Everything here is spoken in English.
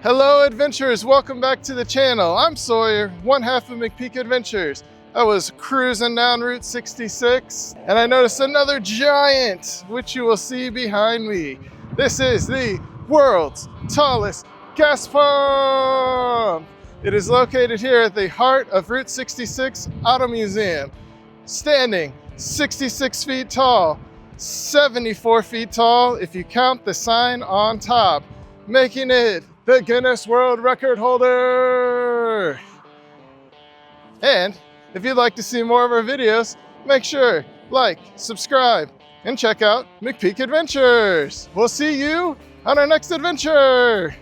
Hello adventurers, welcome back to the channel. I'm Sawyer, one half of McPeek Adventures. I was cruising down Route 66 and I noticed another giant, which you will see behind me. This is the world's tallest gas pump. It is located here at the heart of Route 66 Auto Museum. Standing 66 feet tall, 74 feet tall if you count the sign on top, making it the Guinness World Record holder. And if you'd like to see more of our videos, make sure like, subscribe, and check out McPeek Adventures. We'll see you on our next adventure.